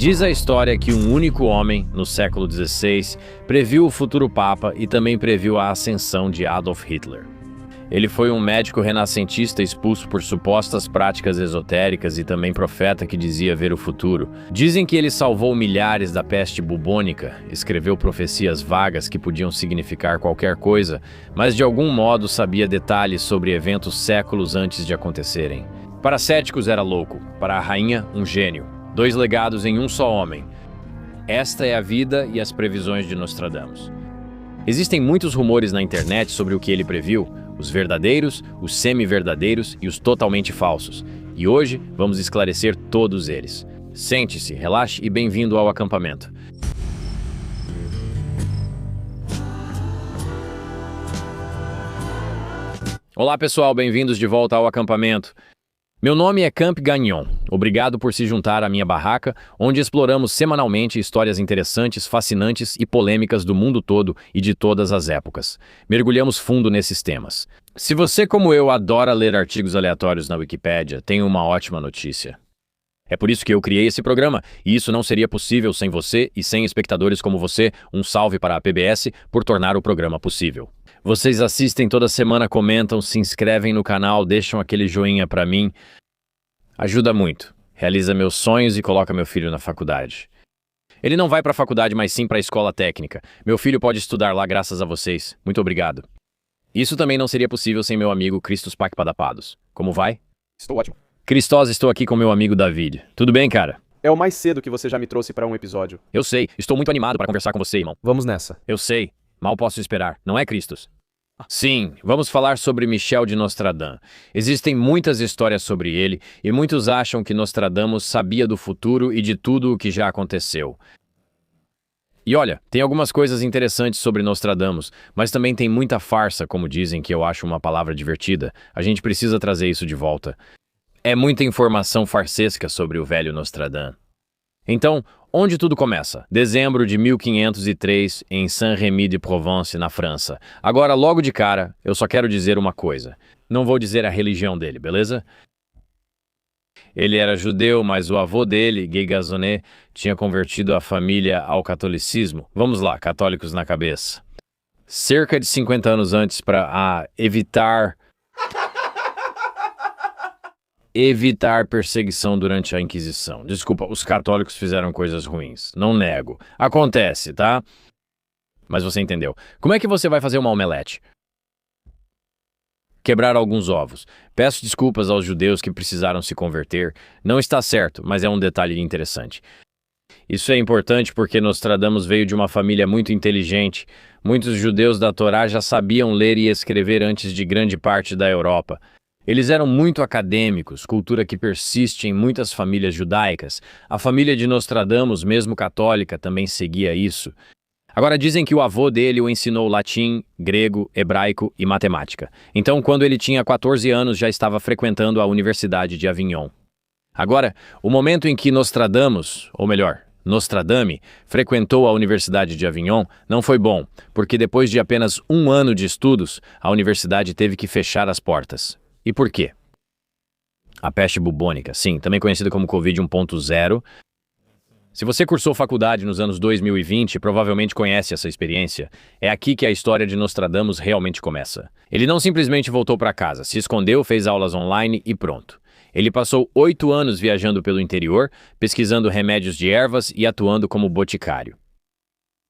Diz a história que um único homem, no século XVI, previu o futuro Papa e também previu a ascensão de Adolf Hitler. Ele foi um médico renascentista expulso por supostas práticas esotéricas e também profeta que dizia ver o futuro. Dizem que ele salvou milhares da peste bubônica, escreveu profecias vagas que podiam significar qualquer coisa, mas de algum modo sabia detalhes sobre eventos séculos antes de acontecerem. Para céticos era louco, para a rainha um gênio. 2 legados em um só homem. Esta é a vida e as previsões de Nostradamus. Existem muitos rumores na internet sobre o que ele previu, os verdadeiros, os semi-verdadeiros e os totalmente falsos. E hoje vamos esclarecer todos eles. Sente-se, relaxe e bem-vindo ao acampamento. Olá pessoal, bem-vindos de volta ao acampamento. Meu nome é Camp Gagnon. Obrigado por se juntar à minha barraca, onde exploramos semanalmente histórias interessantes, fascinantes e polêmicas do mundo todo e de todas as épocas. Mergulhamos fundo nesses temas. Se você, como eu, adora ler artigos aleatórios na Wikipédia, tenho uma ótima notícia. É por isso que eu criei esse programa, e isso não seria possível sem você e sem espectadores como você. Um salve para a PBS por tornar o programa possível. Vocês assistem toda semana, comentam, se inscrevem no canal, deixam aquele joinha pra mim. Ajuda muito. Realiza meus sonhos e coloca meu filho na faculdade. Ele não vai pra faculdade, mas sim pra escola técnica. Meu filho pode estudar lá graças a vocês. Muito obrigado. Isso também não seria possível sem meu amigo Cristos Pacpadapados. Como vai? Estou ótimo. Cristos, estou aqui com meu amigo David. Tudo bem, cara? É o mais cedo que você já me trouxe para um episódio. Eu sei. Estou muito animado para conversar com você, irmão. Vamos nessa. Eu sei. Mal posso esperar. Não é, Cristos? Sim, vamos falar sobre Michel de Nostradamus. Existem muitas histórias sobre ele e muitos acham que Nostradamus sabia do futuro e de tudo o que já aconteceu. E olha, tem algumas coisas interessantes sobre Nostradamus, mas também tem muita farsa, como dizem, que eu acho uma palavra divertida. A gente precisa trazer isso de volta. É muita informação farsesca sobre o velho Nostradamus. Então, onde tudo começa? Dezembro de 1503, em Saint-Rémy-de-Provence, na França. Agora, logo de cara, eu só quero dizer uma coisa. Não vou dizer a religião dele, beleza? Ele era judeu, mas o avô dele, Guy Gassonet, tinha convertido a família ao catolicismo. Vamos lá, católicos na cabeça. Cerca de 50 anos antes, para evitar perseguição durante a Inquisição. Desculpa, os católicos fizeram coisas ruins. Não nego. Acontece, tá? Mas você entendeu. Como é que você vai fazer uma omelete? Quebrar alguns ovos. Peço desculpas aos judeus que precisaram se converter. Não está certo, mas é um detalhe interessante. Isso é importante porque Nostradamus veio de uma família muito inteligente. Muitos judeus da Torá já sabiam ler e escrever antes de grande parte da Europa. Eles eram muito acadêmicos, cultura que persiste em muitas famílias judaicas. A família de Nostradamus, mesmo católica, também seguia isso. Agora dizem que o avô dele o ensinou latim, grego, hebraico e matemática. Então, quando ele tinha 14 anos, já estava frequentando a Universidade de Avignon. Agora, o momento em que Nostradamus, ou melhor, Nostradame, frequentou a Universidade de Avignon não foi bom, porque depois de apenas 1 ano de estudos, a universidade teve que fechar as portas. E por quê? A peste bubônica, sim, também conhecida como Covid 1.0. Se você cursou faculdade nos anos 2020, provavelmente conhece essa experiência. É aqui que a história de Nostradamus realmente começa. Ele não simplesmente voltou para casa, se escondeu, fez aulas online e pronto. Ele passou 8 anos viajando pelo interior, pesquisando remédios de ervas e atuando como boticário.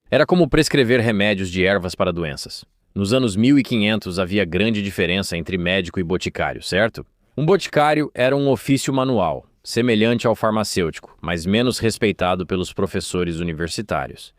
Era como prescrever remédios de ervas para doenças. Nos anos 1500 havia grande diferença entre médico e boticário, certo? Um boticário era um ofício manual, semelhante ao farmacêutico, mas menos respeitado pelos professores universitários.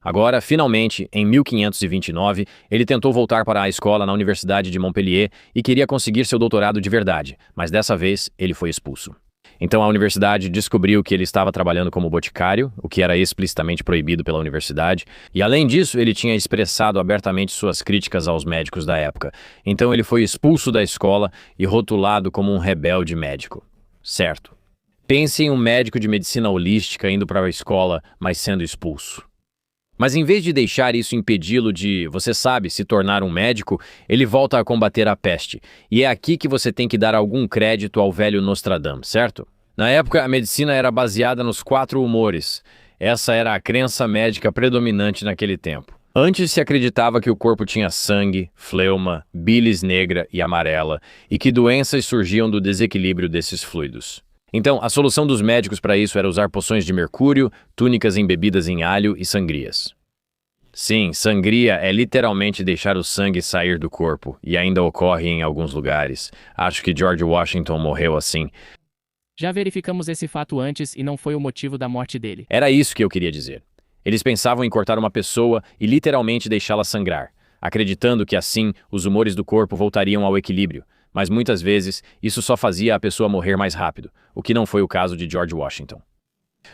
Agora, finalmente, em 1529, ele tentou voltar para a escola na Universidade de Montpellier e queria conseguir seu doutorado de verdade, mas dessa vez ele foi expulso. Então a universidade descobriu que ele estava trabalhando como boticário, o que era explicitamente proibido pela universidade, e além disso ele tinha expressado abertamente suas críticas aos médicos da época. Então ele foi expulso da escola e rotulado como um rebelde médico. Certo. Pense em um médico de medicina holística indo para a escola, mas sendo expulso. Mas em vez de deixar isso impedi-lo de, você sabe, se tornar um médico, ele volta a combater a peste. E é aqui que você tem que dar algum crédito ao velho Nostradamus, certo? Na época, a medicina era baseada nos 4 humores. Essa era a crença médica predominante naquele tempo. Antes se acreditava que o corpo tinha sangue, fleuma, bilis negra e amarela, e que doenças surgiam do desequilíbrio desses fluidos. Então, a solução dos médicos para isso era usar poções de mercúrio, túnicas embebidas em alho e sangrias. Sim, sangria é literalmente deixar o sangue sair do corpo, e ainda ocorre em alguns lugares. Acho que George Washington morreu assim. Já verificamos esse fato antes e não foi o motivo da morte dele. Era isso que eu queria dizer. Eles pensavam em cortar uma pessoa e literalmente deixá-la sangrar, acreditando que assim os humores do corpo voltariam ao equilíbrio, mas muitas vezes isso só fazia a pessoa morrer mais rápido, o que não foi o caso de George Washington.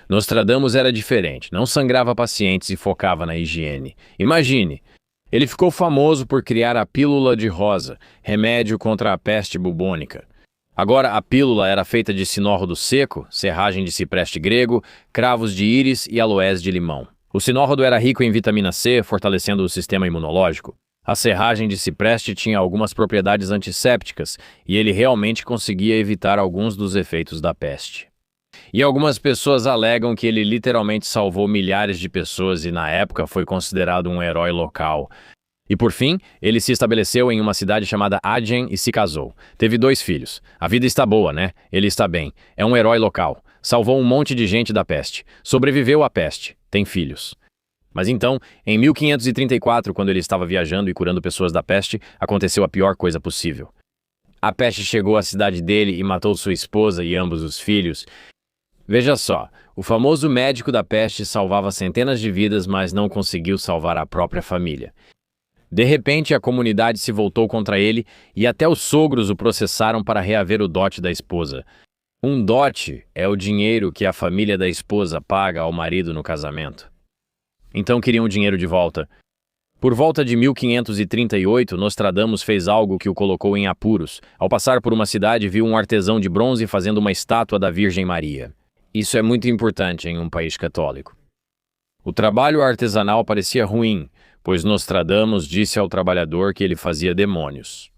Nostradamus era diferente, não sangrava pacientes e focava na higiene. Imagine! Ele ficou famoso por criar a pílula de rosa, remédio contra a peste bubônica. Agora, a pílula era feita de sinórrodo seco, serragem de cipreste grego, cravos de íris e aloés de limão. O sinórrodo era rico em vitamina C, fortalecendo o sistema imunológico. A serragem de cipreste tinha algumas propriedades antissépticas e ele realmente conseguia evitar alguns dos efeitos da peste. E algumas pessoas alegam que ele literalmente salvou milhares de pessoas e na época foi considerado um herói local. E por fim, ele se estabeleceu em uma cidade chamada Agen e se casou. Teve 2 filhos. A vida está boa, né? Ele está bem. É um herói local. Salvou um monte de gente da peste. Sobreviveu à peste. Tem filhos. Mas então, em 1534, quando ele estava viajando e curando pessoas da peste, aconteceu a pior coisa possível. A peste chegou à cidade dele e matou sua esposa e ambos os filhos. Veja só, o famoso médico da peste salvava centenas de vidas, mas não conseguiu salvar a própria família. De repente, a comunidade se voltou contra ele e até os sogros o processaram para reaver o dote da esposa. Um dote é o dinheiro que a família da esposa paga ao marido no casamento. Então queriam o dinheiro de volta. Por volta de 1538, Nostradamus fez algo que o colocou em apuros. Ao passar por uma cidade, viu um artesão de bronze fazendo uma estátua da Virgem Maria. Isso é muito importante em um país católico. O trabalho artesanal parecia ruim, pois Nostradamus disse ao trabalhador que ele fazia demônios.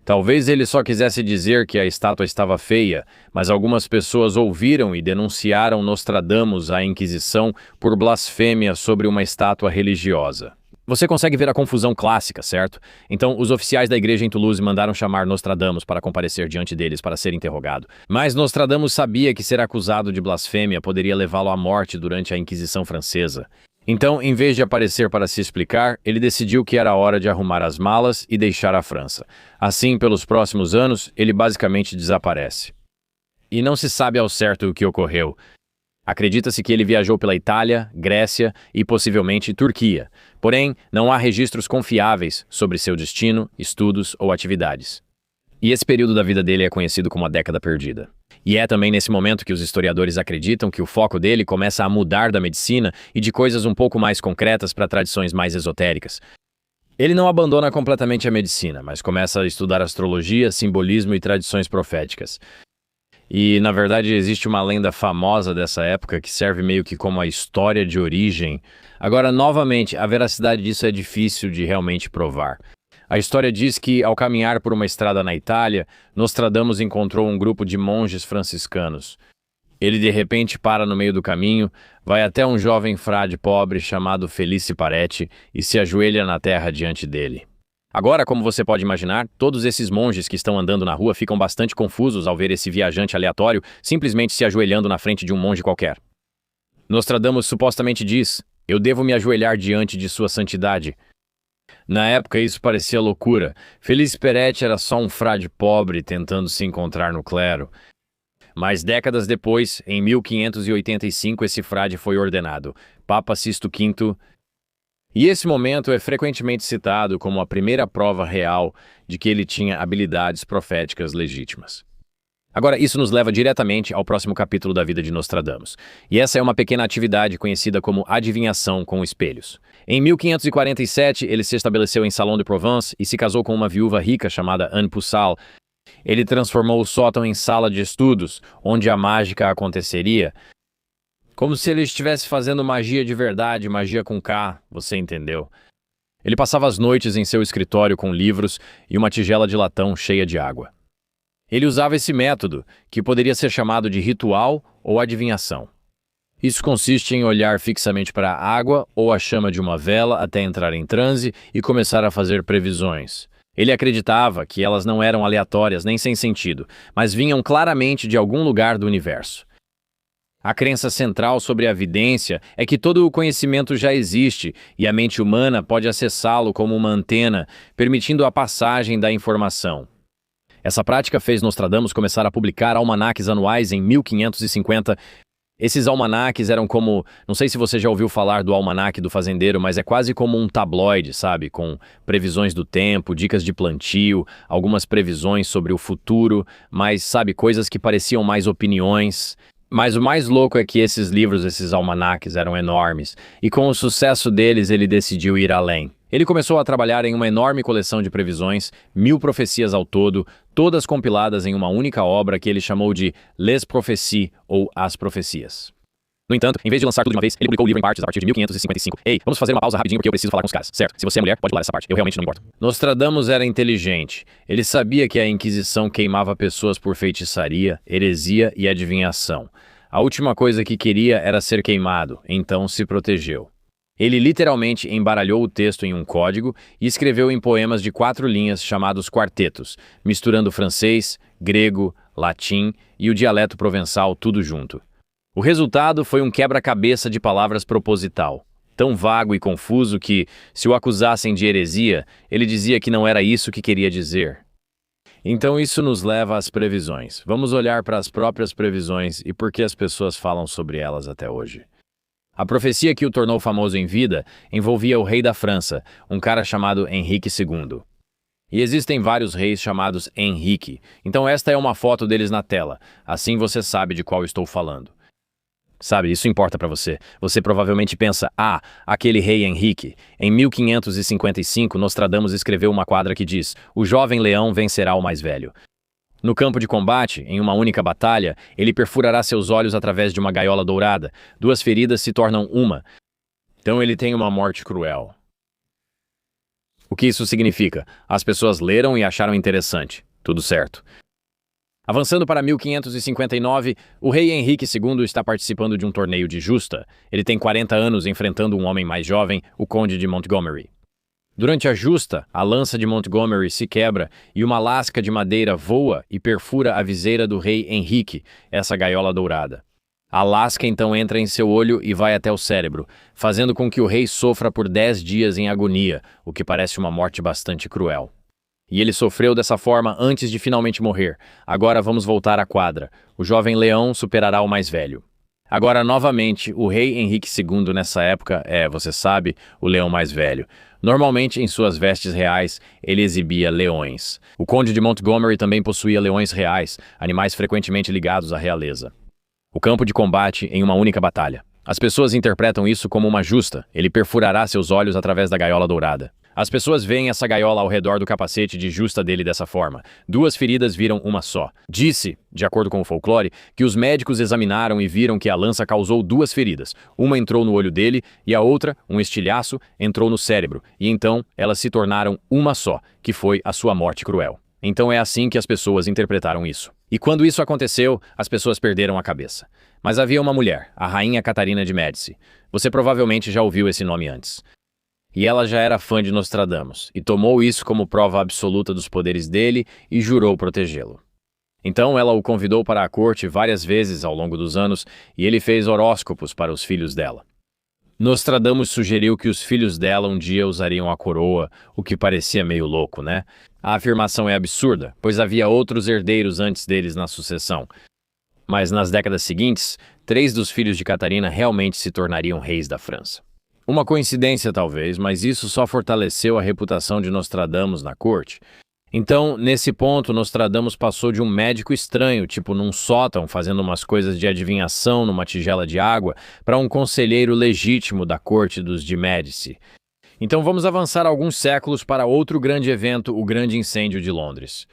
Talvez ele só quisesse dizer que a estátua estava feia, mas algumas pessoas ouviram e denunciaram Nostradamus à Inquisição por blasfêmia sobre uma estátua religiosa. Você consegue ver a confusão clássica, certo? Então, os oficiais da igreja em Toulouse mandaram chamar Nostradamus para comparecer diante deles para ser interrogado. Mas Nostradamus sabia que ser acusado de blasfêmia poderia levá-lo à morte durante a Inquisição Francesa. Então, em vez de aparecer para se explicar, ele decidiu que era hora de arrumar as malas e deixar a França. Assim, pelos próximos anos, ele basicamente desaparece. E não se sabe ao certo o que ocorreu. Acredita-se que ele viajou pela Itália, Grécia e possivelmente Turquia. Porém, não há registros confiáveis sobre seu destino, estudos ou atividades. E esse período da vida dele é conhecido como a década perdida. E é também nesse momento que os historiadores acreditam que o foco dele começa a mudar da medicina e de coisas um pouco mais concretas para tradições mais esotéricas. Ele não abandona completamente a medicina, mas começa a estudar astrologia, simbolismo e tradições proféticas. E, na verdade, existe uma lenda famosa dessa época que serve meio que como a história de origem. Agora, novamente, a veracidade disso é difícil de realmente provar. A história diz que, ao caminhar por uma estrada na Itália, Nostradamus encontrou um grupo de monges franciscanos. Ele de repente para no meio do caminho, vai até um jovem frade pobre chamado Felice Paretti e se ajoelha na terra diante dele. Agora, como você pode imaginar, todos esses monges que estão andando na rua ficam bastante confusos ao ver esse viajante aleatório simplesmente se ajoelhando na frente de um monge qualquer. Nostradamus supostamente diz: "Eu devo me ajoelhar diante de sua santidade." Na época isso parecia loucura. Felice Peretti era só um frade pobre tentando se encontrar no clero. Mas décadas depois, em 1585, esse frade foi ordenado, Papa Sisto V, e esse momento é frequentemente citado como a primeira prova real de que ele tinha habilidades proféticas legítimas. Agora, isso nos leva diretamente ao próximo capítulo da vida de Nostradamus. E essa é uma pequena atividade conhecida como adivinhação com espelhos. Em 1547, ele se estabeleceu em Salon de Provence e se casou com uma viúva rica chamada Anne Poussal. Ele transformou o sótão em sala de estudos, onde a mágica aconteceria. Como se ele estivesse fazendo magia de verdade, magia com K, você entendeu. Ele passava as noites em seu escritório com livros e uma tigela de latão cheia de água. Ele usava esse método, que poderia ser chamado de ritual ou adivinhação. Isso consiste em olhar fixamente para a água ou a chama de uma vela até entrar em transe e começar a fazer previsões. Ele acreditava que elas não eram aleatórias nem sem sentido, mas vinham claramente de algum lugar do universo. A crença central sobre a vidência é que todo o conhecimento já existe e a mente humana pode acessá-lo como uma antena, permitindo a passagem da informação. Essa prática fez Nostradamus começar a publicar almanaques anuais em 1550. Esses almanaques eram como... Não sei se você já ouviu falar do almanaque do fazendeiro, mas é quase como um tabloide, sabe? Com previsões do tempo, dicas de plantio, algumas previsões sobre o futuro, mas, sabe, coisas que pareciam mais opiniões. Mas o mais louco é que esses livros, esses almanaques, eram enormes, e com o sucesso deles ele decidiu ir além. Ele começou a trabalhar em uma enorme coleção de previsões, 1000 profecias ao todo, todas compiladas em uma única obra que ele chamou de Les Prophéties, ou As Profecias. No entanto, em vez de lançar tudo de uma vez, ele publicou o livro em partes a partir de 1555. Ei, vamos fazer uma pausa rapidinho porque eu preciso falar com os caras, certo? Se você é mulher, pode pular essa parte, eu realmente não me importo. Nostradamus era inteligente. Ele sabia que a Inquisição queimava pessoas por feitiçaria, heresia e adivinhação. A última coisa que queria era ser queimado, então se protegeu. Ele literalmente embaralhou o texto em um código e escreveu em poemas de 4 linhas chamados quartetos, misturando francês, grego, latim e o dialeto provençal tudo junto. O resultado foi um quebra-cabeça de palavras proposital, tão vago e confuso que, se o acusassem de heresia, ele dizia que não era isso que queria dizer. Então isso nos leva às previsões. Vamos olhar para as próprias previsões e por que as pessoas falam sobre elas até hoje. A profecia que o tornou famoso em vida envolvia o rei da França, um cara chamado Henrique II. E existem vários reis chamados Henrique, então esta é uma foto deles na tela, assim você sabe de qual estou falando. Sabe, isso importa para você. Você provavelmente pensa, aquele rei Henrique. Em 1555, Nostradamus escreveu uma quadra que diz, o jovem leão vencerá o mais velho. No campo de combate, em uma única batalha, ele perfurará seus olhos através de uma gaiola dourada. 2 feridas se tornam uma. Então ele tem uma morte cruel. O que isso significa? As pessoas leram e acharam interessante. Tudo certo. Avançando para 1559, o rei Henrique II está participando de um torneio de justa. Ele tem 40 anos enfrentando um homem mais jovem, o conde de Montgomery. Durante a justa, a lança de Montgomery se quebra e uma lasca de madeira voa e perfura a viseira do rei Henrique, essa gaiola dourada. A lasca então entra em seu olho e vai até o cérebro, fazendo com que o rei sofra por 10 dias em agonia, o que parece uma morte bastante cruel. E ele sofreu dessa forma antes de finalmente morrer. Agora vamos voltar à quadra. O jovem leão superará o mais velho. Agora, novamente, o rei Henrique II nessa época você sabe, o leão mais velho. Normalmente, em suas vestes reais, ele exibia leões. O conde de Montgomery também possuía leões reais, animais frequentemente ligados à realeza. O campo de combate em uma única batalha. As pessoas interpretam isso como uma justa. Ele perfurará seus olhos através da gaiola dourada. As pessoas veem essa gaiola ao redor do capacete de justa dele dessa forma. 2 feridas viram uma só. Disse, de acordo com o folclore, que os médicos examinaram e viram que a lança causou 2 feridas. Uma entrou no olho dele e a outra, um estilhaço, entrou no cérebro. E então elas se tornaram uma só, que foi a sua morte cruel. Então é assim que as pessoas interpretaram isso. E quando isso aconteceu, as pessoas perderam a cabeça. Mas havia uma mulher, a rainha Catarina de Médici. Você provavelmente já ouviu esse nome antes. E ela já era fã de Nostradamus, e tomou isso como prova absoluta dos poderes dele e jurou protegê-lo. Então ela o convidou para a corte várias vezes ao longo dos anos, e ele fez horóscopos para os filhos dela. Nostradamus sugeriu que os filhos dela um dia usariam a coroa, o que parecia meio louco, né? A afirmação é absurda, pois havia outros herdeiros antes deles na sucessão. Mas nas décadas seguintes, 3 dos filhos de Catarina realmente se tornariam reis da França. Uma coincidência talvez, mas isso só fortaleceu a reputação de Nostradamus na corte. Então, nesse ponto, Nostradamus passou de um médico estranho, tipo num sótão, fazendo umas coisas de adivinhação numa tigela de água, para um conselheiro legítimo da corte dos de Médici. Então vamos avançar alguns séculos para outro grande evento, o Grande Incêndio de Londres.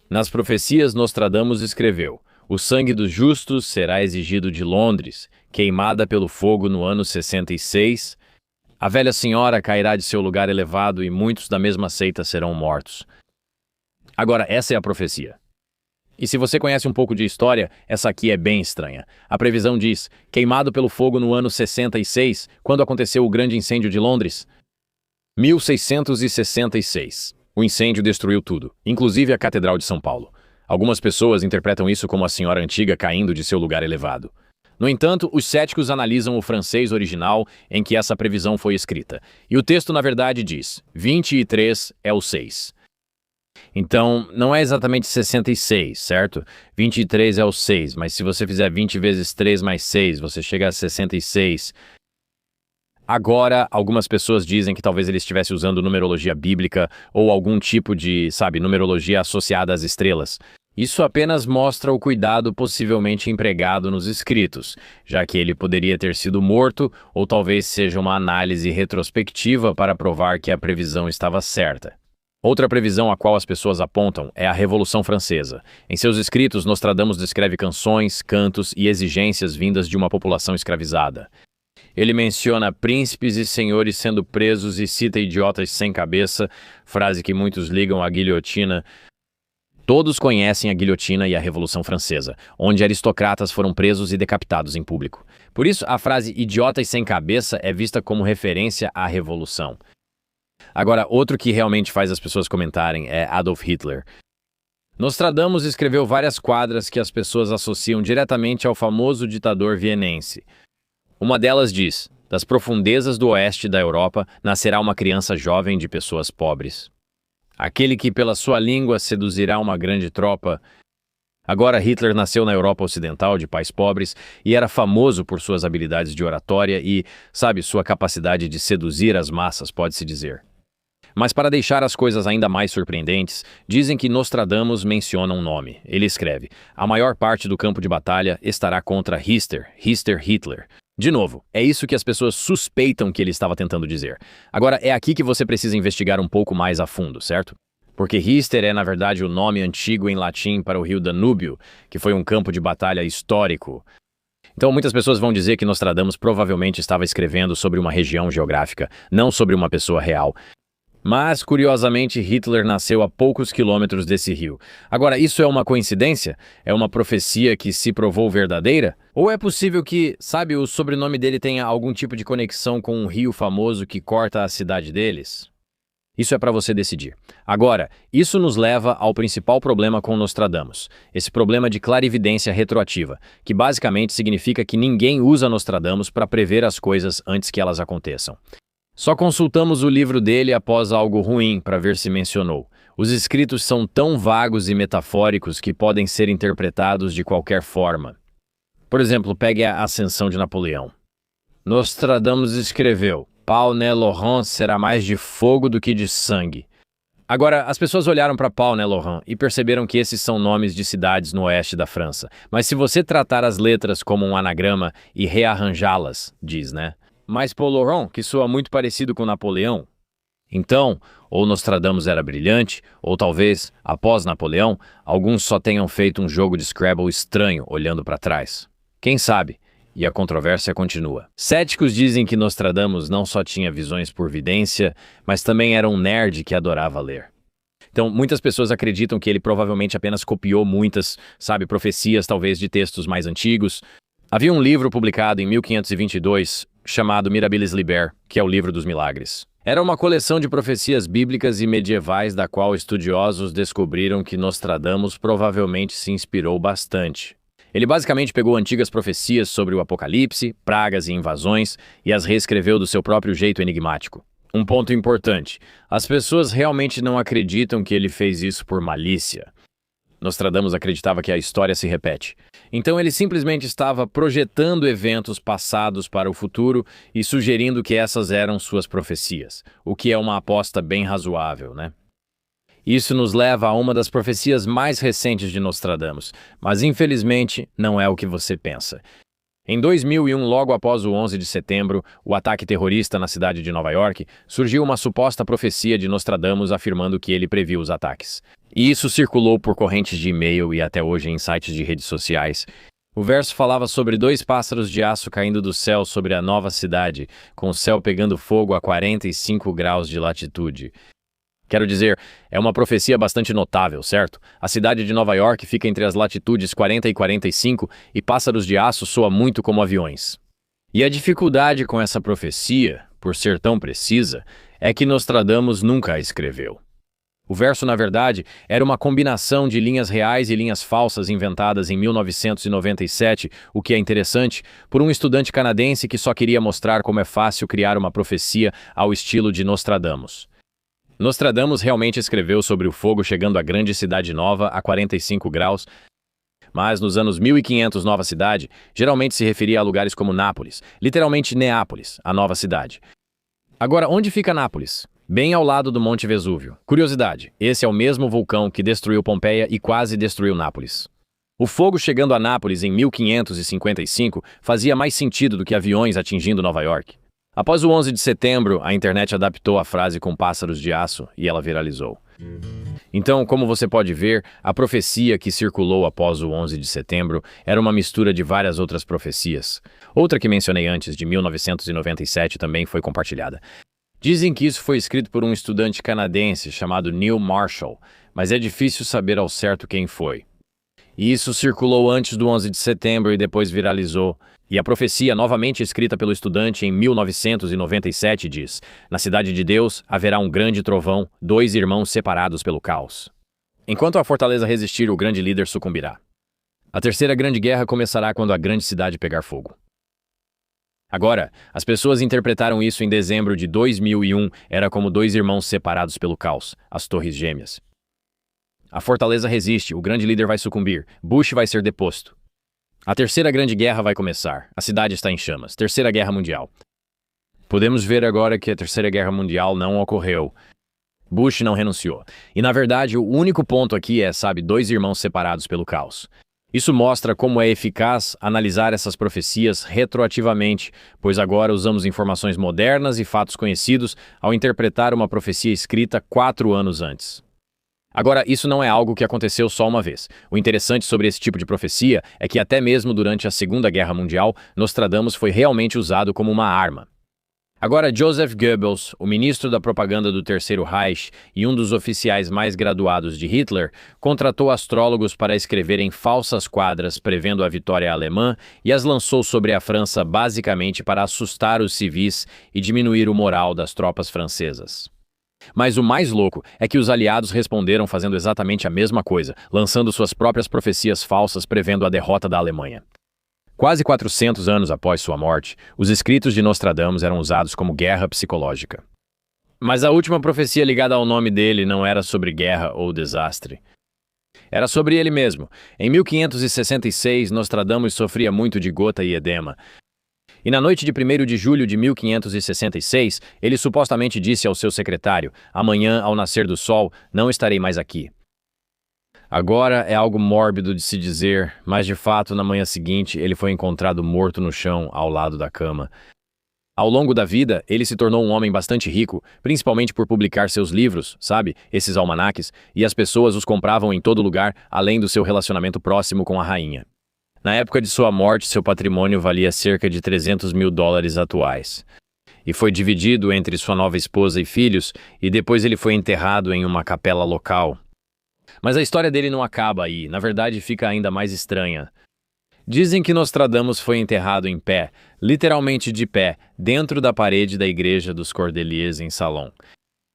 Nas profecias, Nostradamus escreveu: o sangue dos justos será exigido de Londres, queimada pelo fogo no ano 66. A velha senhora cairá de seu lugar elevado e muitos da mesma seita serão mortos. Agora, essa é a profecia. E se você conhece um pouco de história, essa aqui é bem estranha. A previsão diz: queimado pelo fogo no ano 66, quando aconteceu o grande incêndio de Londres. 1666. O incêndio destruiu tudo, inclusive a Catedral de São Paulo. Algumas pessoas interpretam isso como a senhora antiga caindo de seu lugar elevado. No entanto, os céticos analisam o francês original em que essa previsão foi escrita. E o texto, na verdade, diz: 23 é o 6. Então, não é exatamente 66, certo? 23 é o 6, mas se você fizer 20 vezes 3 mais 6, você chega a 66. Agora, algumas pessoas dizem que talvez ele estivesse usando numerologia bíblica ou algum tipo de, numerologia associada às estrelas. Isso apenas mostra o cuidado possivelmente empregado nos escritos, já que ele poderia ter sido morto ou talvez seja uma análise retrospectiva para provar que a previsão estava certa. Outra previsão a qual as pessoas apontam é a Revolução Francesa. Em seus escritos, Nostradamus descreve canções, cantos e exigências vindas de uma população escravizada. Ele menciona príncipes e senhores sendo presos e cita idiotas sem cabeça, frase que muitos ligam à guilhotina. Todos conhecem a guilhotina e a Revolução Francesa, onde aristocratas foram presos e decapitados em público. Por isso, a frase idiotas sem cabeça é vista como referência à Revolução. Agora, outro que realmente faz as pessoas comentarem é Adolf Hitler. Nostradamus escreveu várias quadras que as pessoas associam diretamente ao famoso ditador vienense. Uma delas diz: das profundezas do oeste da Europa nascerá uma criança jovem de pessoas pobres. Aquele que pela sua língua seduzirá uma grande tropa. Agora, Hitler nasceu na Europa Ocidental de pais pobres e era famoso por suas habilidades de oratória e, sua capacidade de seduzir as massas, pode-se dizer. Mas para deixar as coisas ainda mais surpreendentes, dizem que Nostradamus menciona um nome. Ele escreve: a maior parte do campo de batalha estará contra Hitler. De novo, é isso que as pessoas suspeitam que ele estava tentando dizer. Agora, é aqui que você precisa investigar um pouco mais a fundo, certo? Porque Hister é, na verdade, o nome antigo em latim para o rio Danúbio, que foi um campo de batalha histórico. Então, muitas pessoas vão dizer que Nostradamus provavelmente estava escrevendo sobre uma região geográfica, não sobre uma pessoa real. Mas, curiosamente, Hitler nasceu a poucos quilômetros desse rio. Agora, isso é uma coincidência? É uma profecia que se provou verdadeira? Ou é possível que, o sobrenome dele tenha algum tipo de conexão com um rio famoso que corta a cidade deles? Isso é para você decidir. Agora, isso nos leva ao principal problema com Nostradamus. Esse problema de clarividência retroativa, que basicamente significa que ninguém usa Nostradamus para prever as coisas antes que elas aconteçam. Só consultamos o livro dele após algo ruim para ver se mencionou. Os escritos são tão vagos e metafóricos que podem ser interpretados de qualquer forma. Por exemplo, pegue a ascensão de Napoleão. Nostradamus escreveu: Paul-Né-Laurent será mais de fogo do que de sangue. Agora, as pessoas olharam para Paul-Né-Laurent e perceberam que esses são nomes de cidades no oeste da França. Mas se você tratar as letras como um anagrama e rearranjá-las, mas Paul-Laurent, que soa muito parecido com Napoleão. Então, ou Nostradamus era brilhante, ou talvez, após Napoleão, alguns só tenham feito um jogo de Scrabble estranho olhando para trás. Quem sabe? E a controvérsia continua. Céticos dizem que Nostradamus não só tinha visões por vidência, mas também era um nerd que adorava ler. Então, muitas pessoas acreditam que ele provavelmente apenas copiou muitas, profecias talvez de textos mais antigos. Havia um livro publicado em 1522 chamado Mirabilis Liber, que é o livro dos milagres. Era uma coleção de profecias bíblicas e medievais da qual estudiosos descobriram que Nostradamus provavelmente se inspirou bastante. Ele basicamente pegou antigas profecias sobre o apocalipse, pragas e invasões e as reescreveu do seu próprio jeito enigmático. Um ponto importante: as pessoas realmente não acreditam que ele fez isso por malícia. Nostradamus acreditava que a história se repete. Então ele simplesmente estava projetando eventos passados para o futuro e sugerindo que essas eram suas profecias, o que é uma aposta bem razoável, Isso nos leva a uma das profecias mais recentes de Nostradamus, mas infelizmente não é o que você pensa. Em 2001, logo após o 11 de setembro, o ataque terrorista na cidade de Nova York, surgiu uma suposta profecia de Nostradamus afirmando que ele previu os ataques. E isso circulou por correntes de e-mail e até hoje em sites de redes sociais. O verso falava sobre 2 pássaros de aço caindo do céu sobre a nova cidade, com o céu pegando fogo a 45 graus de latitude. Quero dizer, é uma profecia bastante notável, certo? A cidade de Nova York fica entre as latitudes 40 e 45 e Pássaros de Aço soa muito como aviões. E a dificuldade com essa profecia, por ser tão precisa, é que Nostradamus nunca a escreveu. O verso, na verdade, era uma combinação de linhas reais e linhas falsas inventadas em 1997, o que é interessante, por um estudante canadense que só queria mostrar como é fácil criar uma profecia ao estilo de Nostradamus. Nostradamus realmente escreveu sobre o fogo chegando à grande cidade nova a 45 graus, mas nos anos 1500 Nova Cidade geralmente se referia a lugares como Nápoles, literalmente Neápolis, a nova cidade. Agora, onde fica Nápoles? Bem ao lado do Monte Vesúvio. Curiosidade, esse é o mesmo vulcão que destruiu Pompeia e quase destruiu Nápoles. O fogo chegando a Nápoles em 1555 fazia mais sentido do que aviões atingindo Nova York. Após o 11 de setembro, a internet adaptou a frase com pássaros de aço e ela viralizou. Então, como você pode ver, a profecia que circulou após o 11 de setembro era uma mistura de várias outras profecias. Outra que mencionei antes, de 1997, também foi compartilhada. Dizem que isso foi escrito por um estudante canadense chamado Neil Marshall, mas é difícil saber ao certo quem foi. E isso circulou antes do 11 de setembro e depois viralizou. E a profecia, novamente escrita pelo estudante em 1997, diz: na cidade de Deus haverá um grande trovão, 2 irmãos separados pelo caos. Enquanto a fortaleza resistir, o grande líder sucumbirá. A terceira grande guerra começará quando a grande cidade pegar fogo. Agora, as pessoas interpretaram isso em dezembro de 2001, era como 2 irmãos separados pelo caos, as Torres Gêmeas. A fortaleza resiste, o grande líder vai sucumbir, Bush vai ser deposto. A terceira grande guerra vai começar, a cidade está em chamas, Terceira Guerra Mundial. Podemos ver agora que a Terceira Guerra Mundial não ocorreu. Bush não renunciou. E na verdade, o único ponto aqui é, 2 irmãos separados pelo caos. Isso mostra como é eficaz analisar essas profecias retroativamente, pois agora usamos informações modernas e fatos conhecidos ao interpretar uma profecia escrita 4 anos antes. Agora, isso não é algo que aconteceu só uma vez. O interessante sobre esse tipo de profecia é que até mesmo durante a Segunda Guerra Mundial, Nostradamus foi realmente usado como uma arma. Agora, Joseph Goebbels, o ministro da propaganda do Terceiro Reich e um dos oficiais mais graduados de Hitler, contratou astrólogos para escreverem falsas quadras prevendo a vitória alemã e as lançou sobre a França basicamente para assustar os civis e diminuir o moral das tropas francesas. Mas o mais louco é que os aliados responderam fazendo exatamente a mesma coisa, lançando suas próprias profecias falsas prevendo a derrota da Alemanha. Quase 400 anos após sua morte, os escritos de Nostradamus eram usados como guerra psicológica. Mas a última profecia ligada ao nome dele não era sobre guerra ou desastre. Era sobre ele mesmo. Em 1566, Nostradamus sofria muito de gota e edema. E na noite de 1º de julho de 1566, ele supostamente disse ao seu secretário: amanhã, ao nascer do sol, não estarei mais aqui. Agora é algo mórbido de se dizer, mas de fato, na manhã seguinte, ele foi encontrado morto no chão, ao lado da cama. Ao longo da vida, ele se tornou um homem bastante rico, principalmente por publicar seus livros, esses almanaques, e as pessoas os compravam em todo lugar, além do seu relacionamento próximo com a rainha. Na época de sua morte, seu patrimônio valia cerca de $300 mil atuais. E foi dividido entre sua nova esposa e filhos, e depois ele foi enterrado em uma capela local. Mas a história dele não acaba aí, na verdade fica ainda mais estranha. Dizem que Nostradamus foi enterrado em pé, literalmente de pé, dentro da parede da igreja dos Cordeliers em Salon.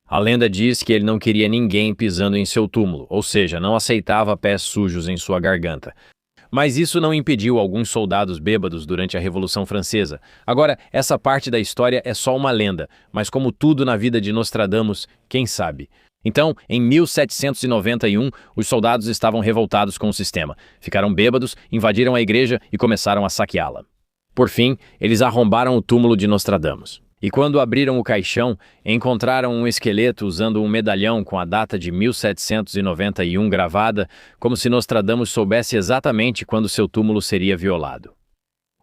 A lenda diz que ele não queria ninguém pisando em seu túmulo, ou seja, não aceitava pés sujos em sua garganta. Mas isso não impediu alguns soldados bêbados durante a Revolução Francesa. Agora, essa parte da história é só uma lenda, mas como tudo na vida de Nostradamus, quem sabe? Então, em 1791, os soldados estavam revoltados com o sistema. Ficaram bêbados, invadiram a igreja e começaram a saqueá-la. Por fim, eles arrombaram o túmulo de Nostradamus. E quando abriram o caixão, encontraram um esqueleto usando um medalhão com a data de 1791 gravada, como se Nostradamus soubesse exatamente quando seu túmulo seria violado.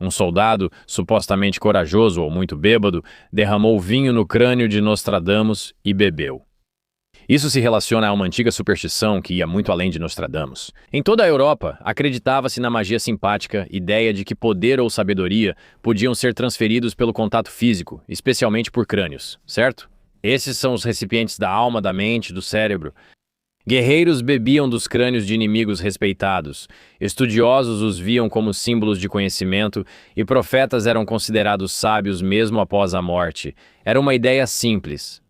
Um soldado, supostamente corajoso ou muito bêbado, derramou vinho no crânio de Nostradamus e bebeu. Isso se relaciona a uma antiga superstição que ia muito além de Nostradamus. Em toda a Europa, acreditava-se na magia simpática, ideia de que poder ou sabedoria podiam ser transferidos pelo contato físico, especialmente por crânios, certo? Esses são os recipientes da alma, da mente, do cérebro. Guerreiros bebiam dos crânios de inimigos respeitados. Estudiosos os viam como símbolos de conhecimento e profetas eram considerados sábios mesmo após a morte. Era uma ideia simples.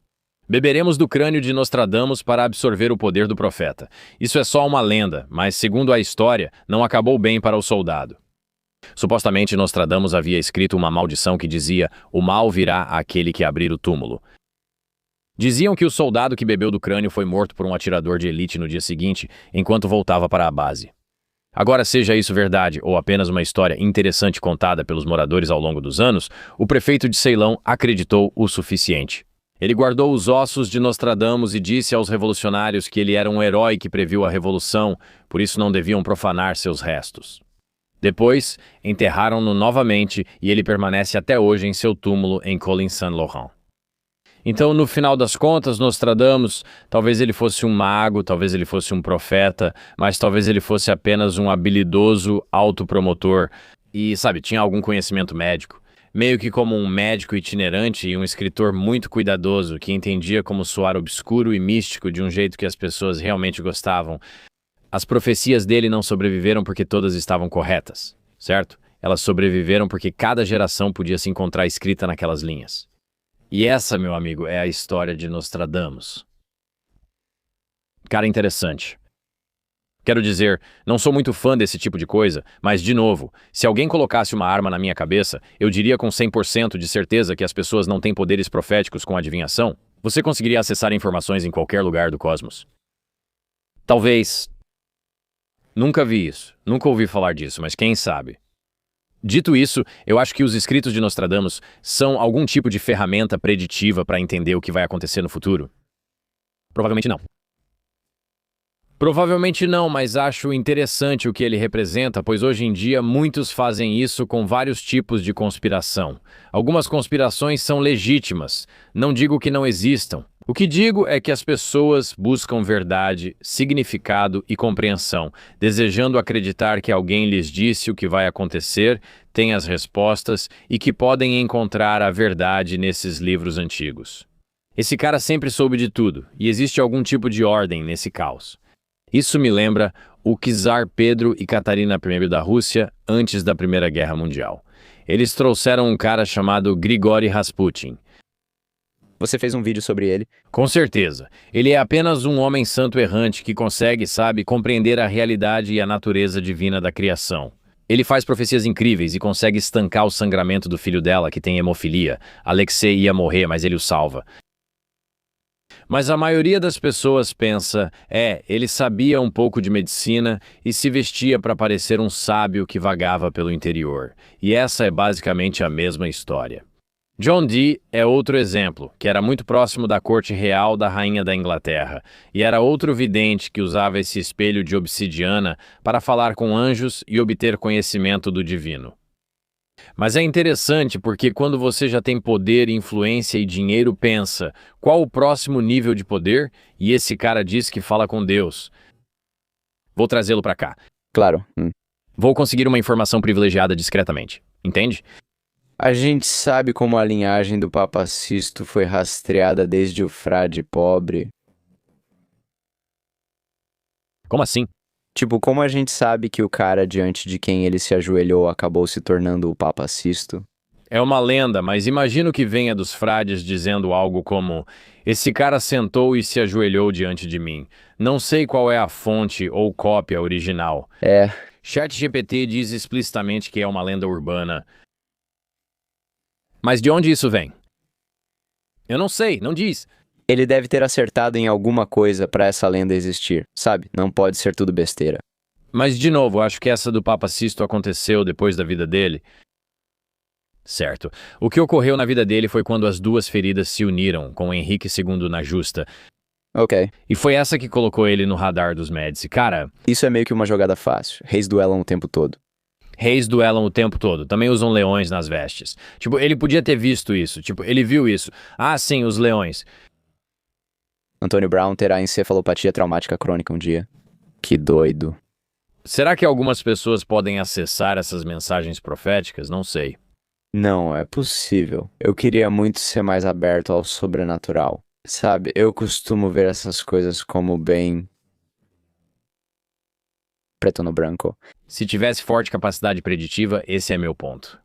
Beberemos do crânio de Nostradamus para absorver o poder do profeta. Isso é só uma lenda, mas, segundo a história, não acabou bem para o soldado. Supostamente, Nostradamus havia escrito uma maldição que dizia: "O mal virá àquele que abrir o túmulo". Diziam que o soldado que bebeu do crânio foi morto por um atirador de elite no dia seguinte, enquanto voltava para a base. Agora, seja isso verdade ou apenas uma história interessante contada pelos moradores ao longo dos anos, o prefeito de Ceilão acreditou o suficiente. Ele guardou os ossos de Nostradamus e disse aos revolucionários que ele era um herói que previu a revolução, por isso não deviam profanar seus restos. Depois, enterraram-no novamente e ele permanece até hoje em seu túmulo em Collin-Saint-Laurent. Então, no final das contas, Nostradamus, talvez ele fosse um mago, talvez ele fosse um profeta, mas talvez ele fosse apenas um habilidoso autopromotor e, sabe, tinha algum conhecimento médico. Meio que como um médico itinerante e um escritor muito cuidadoso que entendia como soar obscuro e místico de um jeito que as pessoas realmente gostavam. As profecias dele não sobreviveram porque todas estavam corretas, certo? Elas sobreviveram porque cada geração podia se encontrar escrita naquelas linhas. E essa, meu amigo, é a história de Nostradamus. Cara interessante. Quero dizer, não sou muito fã desse tipo de coisa, mas, de novo, se alguém colocasse uma arma na minha cabeça, eu diria com 100% de certeza que as pessoas não têm poderes proféticos com adivinhação. Você conseguiria acessar informações em qualquer lugar do cosmos. Talvez. Nunca vi isso, nunca ouvi falar disso, mas quem sabe? Dito isso, eu acho que os escritos de Nostradamus são algum tipo de ferramenta preditiva para entender o que vai acontecer no futuro? Provavelmente não. Provavelmente não, mas acho interessante o que ele representa, pois hoje em dia muitos fazem isso com vários tipos de conspiração. Algumas conspirações são legítimas, não digo que não existam. O que digo é que as pessoas buscam verdade, significado e compreensão, desejando acreditar que alguém lhes disse o que vai acontecer, tem as respostas e que podem encontrar a verdade nesses livros antigos. Esse cara sempre soube de tudo, e existe algum tipo de ordem nesse caos. Isso me lembra o czar Pedro e Catarina I da Rússia antes da Primeira Guerra Mundial. Eles trouxeram um cara chamado Grigori Rasputin. Você fez um vídeo sobre ele? Com certeza. Ele é apenas um homem santo errante que consegue, sabe, compreender a realidade e a natureza divina da criação. Ele faz profecias incríveis e consegue estancar o sangramento do filho dela, que tem hemofilia. Alexei ia morrer, mas ele o salva. Mas a maioria das pessoas pensa, ele sabia um pouco de medicina e se vestia para parecer um sábio que vagava pelo interior. E essa é basicamente a mesma história. John Dee é outro exemplo, que era muito próximo da corte real da rainha da Inglaterra, e era outro vidente que usava esse espelho de obsidiana para falar com anjos e obter conhecimento do divino. Mas é interessante porque quando você já tem poder, influência e dinheiro, pensa, qual o próximo nível de poder? E esse cara diz que fala com Deus. Vou trazê-lo para cá. Claro. Vou conseguir uma informação privilegiada discretamente, entende? A gente sabe como a linhagem do Papa Sisto foi rastreada desde o frade pobre. Como assim? Tipo, como a gente sabe que o cara diante de quem ele se ajoelhou acabou se tornando o Papa Sisto? É uma lenda, mas imagino que venha dos frades dizendo algo como: esse cara sentou e se ajoelhou diante de mim. Não sei qual é a fonte ou cópia original. ChatGPT diz explicitamente que é uma lenda urbana. Mas de onde isso vem? Eu não sei, não diz. Ele deve ter acertado em alguma coisa para essa lenda existir, sabe? Não pode ser tudo besteira. Mas, de novo, acho que essa do Papa Sisto aconteceu depois da vida dele. Certo. O que ocorreu na vida dele foi quando as duas feridas se uniram, com Henrique II na justa. Ok. E foi essa que colocou ele no radar dos Médici. Cara... Isso é meio que uma jogada fácil. Reis duelam o tempo todo. Reis duelam o tempo todo, também usam leões nas vestes. Tipo, ele podia ter visto isso, tipo, ele viu isso. Ah, sim, os leões. Antônio Brown terá encefalopatia traumática crônica um dia. Que doido. Será que algumas pessoas podem acessar essas mensagens proféticas? Não sei. Não, é possível. Eu queria muito ser mais aberto ao sobrenatural. Sabe, eu costumo ver essas coisas como bem preto no branco. Se tivesse forte capacidade preditiva, esse é meu ponto.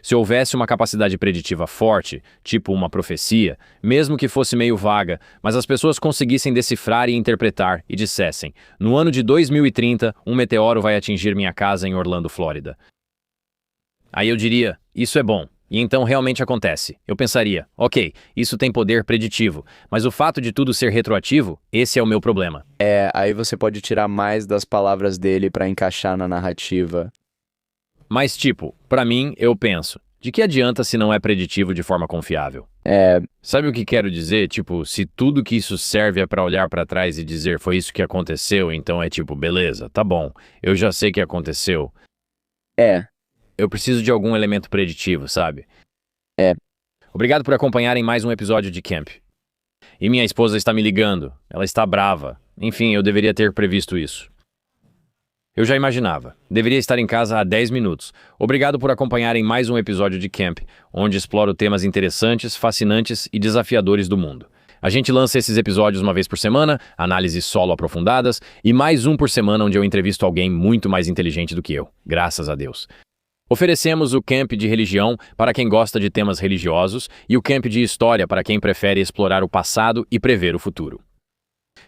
Se houvesse uma capacidade preditiva forte, tipo uma profecia, mesmo que fosse meio vaga, mas as pessoas conseguissem decifrar e interpretar e dissessem: no ano de 2030, um meteoro vai atingir minha casa em Orlando, Flórida. Aí eu diria: isso é bom. E então realmente acontece. Eu pensaria: ok, isso tem poder preditivo, mas o fato de tudo ser retroativo, esse é o meu problema. Aí você pode tirar mais das palavras dele pra encaixar na narrativa. Mas tipo, pra mim, eu penso: de que adianta se não é preditivo de forma confiável? Sabe o que quero dizer? Tipo, se tudo que isso serve é pra olhar pra trás e dizer foi isso que aconteceu, então é tipo, beleza, tá bom, eu já sei que aconteceu. Eu preciso de algum elemento preditivo, sabe? Obrigado por acompanharem mais um episódio de Camp. E minha esposa está me ligando. Ela está brava. Enfim, eu deveria ter previsto isso. Eu já imaginava. Deveria estar em casa há 10 minutos. Obrigado por acompanharem mais um episódio de Camp, onde exploro temas interessantes, fascinantes e desafiadores do mundo. A gente lança esses episódios uma vez por semana, análises solo aprofundadas, e mais um por semana onde eu entrevisto alguém muito mais inteligente do que eu. Graças a Deus. Oferecemos o Camp de Religião para quem gosta de temas religiosos e o Camp de História para quem prefere explorar o passado e prever o futuro.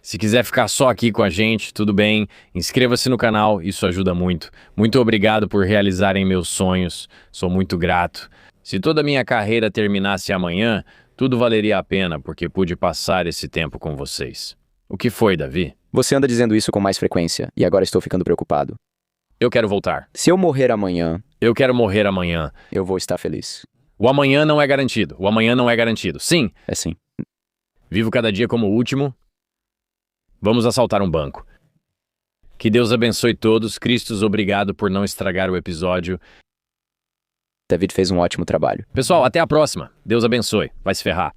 Se quiser ficar só aqui com a gente, tudo bem, inscreva-se no canal, isso ajuda muito. Muito obrigado por realizarem meus sonhos, sou muito grato. Se toda a minha carreira terminasse amanhã, tudo valeria a pena porque pude passar esse tempo com vocês. O que foi, Davi? Você anda dizendo isso com mais frequência, e agora estou ficando preocupado. Eu quero voltar. Se eu morrer amanhã, Eu quero morrer amanhã. eu vou estar feliz. O amanhã não é garantido. O amanhã não é garantido. Sim, É sim. vivo cada dia como o último. Vamos assaltar um banco. Que Deus abençoe todos. Cristos, obrigado por não estragar o episódio. David fez um ótimo trabalho. Pessoal, até a próxima. Deus abençoe. Vai se ferrar.